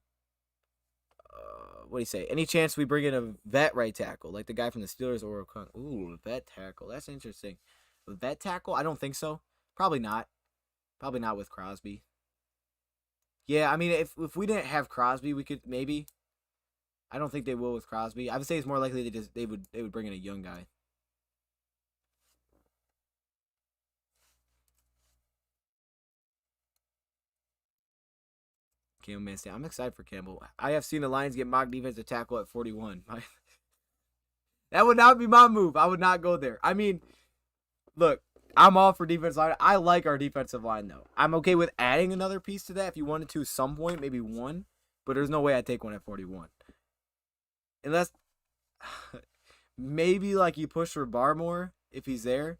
What do you say? Any chance we bring in a vet right tackle like the guy from the Steelers or vet tackle? That's interesting. A vet tackle? I don't think so. Probably not. Probably not with Crosby. Yeah, I mean, if we didn't have Crosby, we could maybe. I don't think they will with Crosby. I would say it's more likely they would bring in a young guy. Campbell, man, I'm excited for Campbell. I have seen the Lions get mock defensive tackle at 41. That would not be my move. I would not go there. I mean, look, I'm all for defensive line. I like our defensive line, though. I'm okay with adding another piece to that if you wanted to at some point, maybe one. But there's no way I'd take one at 41. Unless maybe like you push for Barmore if he's there.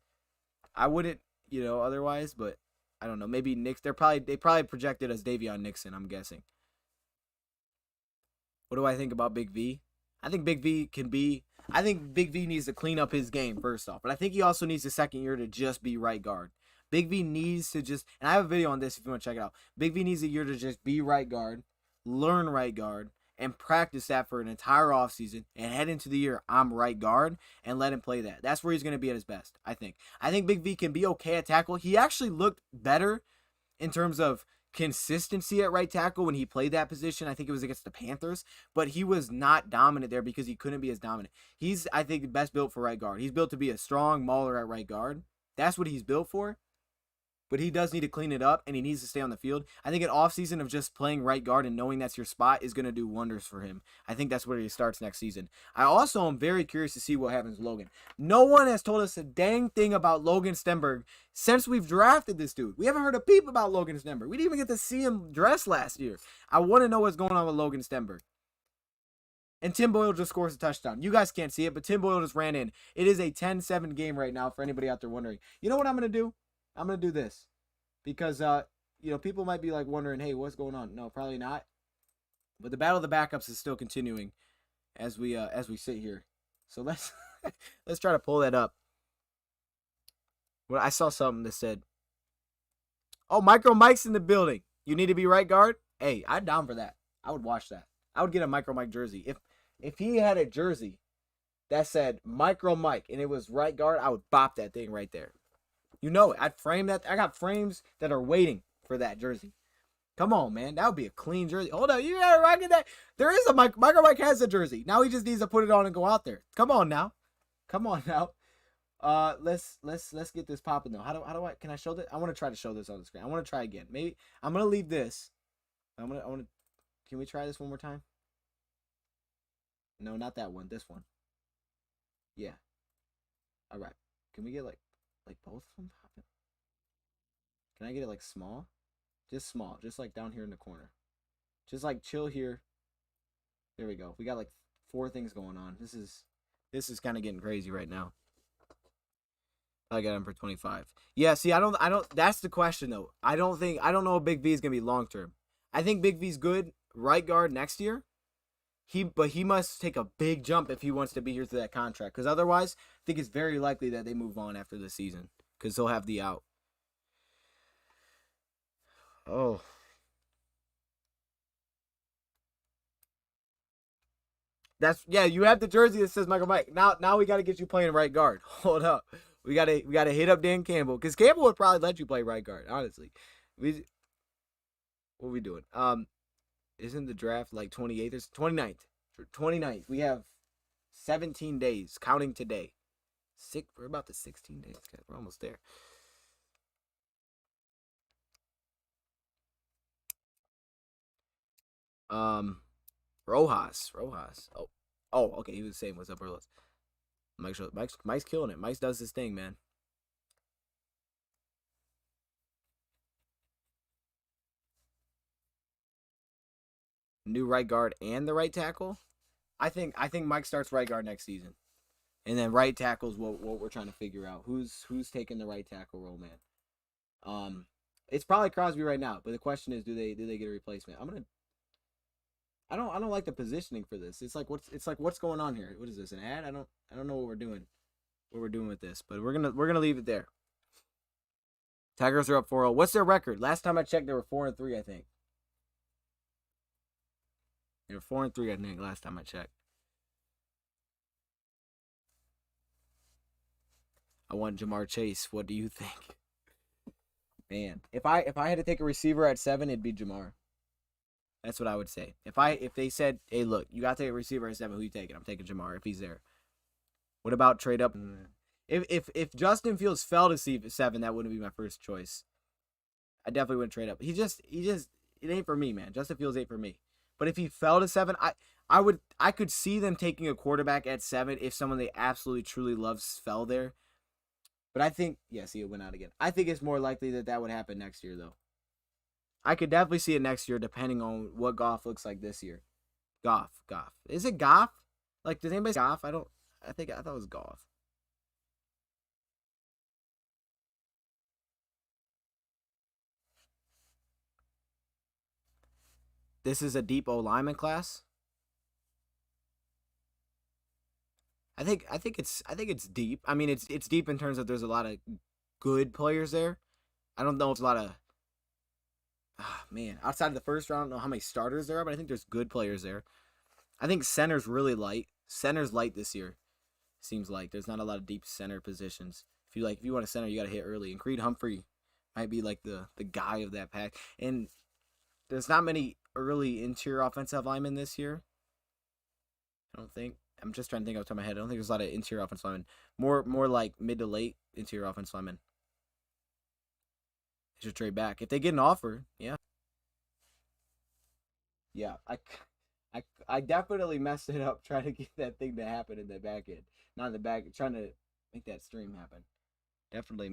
I wouldn't, otherwise, but I don't know. Maybe Nix. They probably projected as Davion Nixon, I'm guessing. What do I think about Big V? I think Big V needs to clean up his game first off, but I think he also needs a second year to just be right guard. Big V needs to just, and I have a video on this if you want to check it out. Big V needs a year to just be right guard, learn right guard, and practice that for an entire offseason and head into the year, I'm right guard, and let him play that. That's where he's going to be at his best, I think. I think Big V can be okay at tackle. He actually looked better in terms of consistency at right tackle when he played that position. I think it was against the Panthers, but he was not dominant there because he couldn't be as dominant. He's, I think, the best built for right guard. He's built to be a strong mauler at right guard. That's what he's built for. But he does need to clean it up, and he needs to stay on the field. I think an offseason of just playing right guard and knowing that's your spot is going to do wonders for him. I think that's where he starts next season. I also am very curious to see what happens with Logan. No one has told us a dang thing about Logan Stenberg since we've drafted this dude. We haven't heard a peep about Logan Stenberg. We didn't even get to see him dress last year. I want to know what's going on with Logan Stenberg. And Tim Boyle just scores a touchdown. You guys can't see it, but Tim Boyle just ran in. It is a 10-7 game right now for anybody out there wondering. You know what I'm going to do? I'm going to do this. Because, people might be like wondering, hey, what's going on? No, probably not. But the battle of the backups is still continuing as we sit here. So let's try to pull that up. Well, I saw something that said, oh, Micro Mike's in the building. You need to be right guard? Hey, I'm down for that. I would watch that. I would get a Micro Mike jersey. If he had a jersey that said Micro Mike and it was right guard, I would bop that thing right there. You know it. I'd frame that. I got frames that are waiting for that jersey. Come on, man. That would be a clean jersey. Hold on. You gotta rock that. There is a Micro Mike has a jersey. Now he just needs to put it on and go out there. Come on now. Let's get this popping though. How do I can I show this? I want to try to show this on the screen. I want to try again. Maybe I'm gonna leave this. I want to. Can we try this one more time? No, not that one. This one. Yeah. All right. Can we get like both of them popping? Can I get it like small? Just small, just like down here in the corner. Just like chill here. There we go. We got like 4 things going on. This is kind of getting crazy right now. I got him for 25. Yeah, see, I don't that's the question though. I don't know if Big V is going to be long term. I think Big V's good right guard next year. But he must take a big jump if he wants to be here through that contract, cuz otherwise, I think it's very likely that they move on after the season cuz he'll have the out. Oh. Yeah, you have the jersey that says Michael Mike. Now we got to get you playing right guard. Hold up. We got to hit up Dan Campbell cuz Campbell would probably let you play right guard, honestly. What are we doing? Isn't the draft like 28th? It's 29th. 29th. We have 17 days counting today. We're about to 16 days. We're almost there. Rojas. Oh, okay. He was saying what's up, Rojas. Mike's killing it. Mike does his thing, man. New right guard and the right tackle. I think Mike starts right guard next season, and then right tackle's what we're trying to figure out. Who's taking the right tackle role, man? It's probably Crosby right now, but the question is, do they get a replacement? I don't like the positioning for this. It's like what's going on here? What is this? An ad? I don't know what we're doing with this, but we're gonna leave it there. Tigers are up 4-0. What's their record? Last time I checked, they were 4-3, I think. They were 4-3, I think, last time I checked. I want Jamar Chase. What do you think? Man, if I had to take a receiver at 7, it'd be Jamar. That's what I would say. If they said, hey, look, you got to take a receiver at 7, who you taking? I'm taking Jamar if he's there. What about trade up? If Justin Fields fell to 7, that wouldn't be my first choice. I definitely wouldn't trade up. He just it ain't for me, man. Justin Fields ain't for me. But if he fell to 7, I could see them taking a quarterback at 7 if someone they absolutely truly love fell there. But I think, see, it went out again. I think it's more likely that would happen next year, though. I could definitely see it next year, depending on what Goff looks like this year. Goff. Is it Goff? Like, does anybody say Goff? I thought it was Goff. This is a deep O lineman class. I think it's deep. I mean, it's deep in terms of there's a lot of good players there. I don't know if it's a lot of outside of the first round, I don't know how many starters there are, but I think there's good players there. I think center's really light. Center's light this year. Seems like there's not a lot of deep center positions. If you want a center, you got to hit early. And Creed Humphrey might be like the guy of that pack. And there's not many early interior offensive linemen this year. I don't think. I'm just trying to think off the top of my head. I don't think there's a lot of interior offensive linemen. More like mid to late interior offensive linemen. They should trade back if they get an offer. Yeah. Yeah, I definitely messed it up trying to get that thing to happen in the back end. Not in the back, trying to make that stream happen. Definitely